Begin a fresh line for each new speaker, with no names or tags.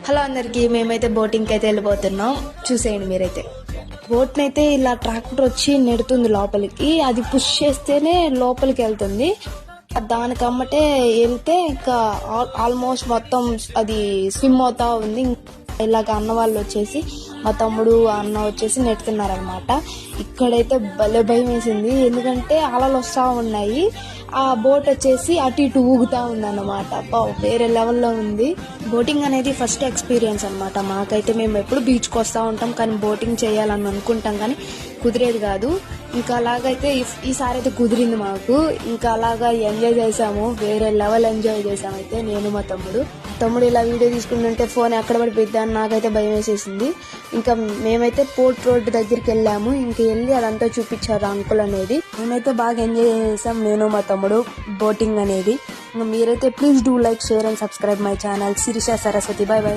Hello అందరికి, మేమైతే బోటింగ్కి అయితే వెళ్ళిపోతున్నాం. చూసేయండి మీరైతే. బోట్ని అయితే ఇలా ట్రాక్టర్ వచ్చి నెడుతుంది లోపలికి. అది పుష్ చేస్తేనే లోపలికి వెళ్తుంది. దానికమ్మటే వెళ్తే ఇంకా ఆల్మోస్ట్ మొత్తం అది స్విమ్ అవుతా ఉంది. ఇలాగ అన్న వాళ్ళు వచ్చేసి, మా తమ్ముడు అన్న వచ్చేసి నెడుతున్నారనమాట. ఇక్కడైతే భలే భయం వేసింది, ఎందుకంటే అలలు వస్తూ ఉన్నాయి. ఆ బోట్ వచ్చేసి అటు ఇటు ఊగుతా ఉంది అన్నమాట. వేరే లెవెల్లో ఉంది. బోటింగ్ అనేది ఫస్ట్ ఎక్స్పీరియన్స్ అనమాట మాకైతే. మేము ఎప్పుడు బీచ్కి వస్తూ ఉంటాం, కానీ బోటింగ్ చేయాలని అనుకుంటాం కానీ కుదిరేది కాదు. ఇంకా అలాగైతే ఈసారి అయితే కుదిరింది మాకు. ఇంకా అలాగా ఎంజాయ్ చేసాము, వేరే లెవెల్ ఎంజాయ్ చేసాము అయితే నేను మా తమ్ముడు ఇలా వీడియో తీసుకుంటుంటే ఫోన్ ఎక్కడ పడిపోద్దా అని నాకైతే భయం వేసేసింది. ఇంకా మేమైతే పోర్ట్ రోడ్ దగ్గరికి వెళ్ళాము. ఇంక వెళ్ళి అదంతా చూపించారు అంకుల్ అనేది. మేమైతే బాగా ఎంజాయ్ చేసాం, నేను మా తమ్ముడు బోటింగ్ అనేది. మీరైతే please do like, share and subscribe my channel Shirisha Saraswati. Bye by.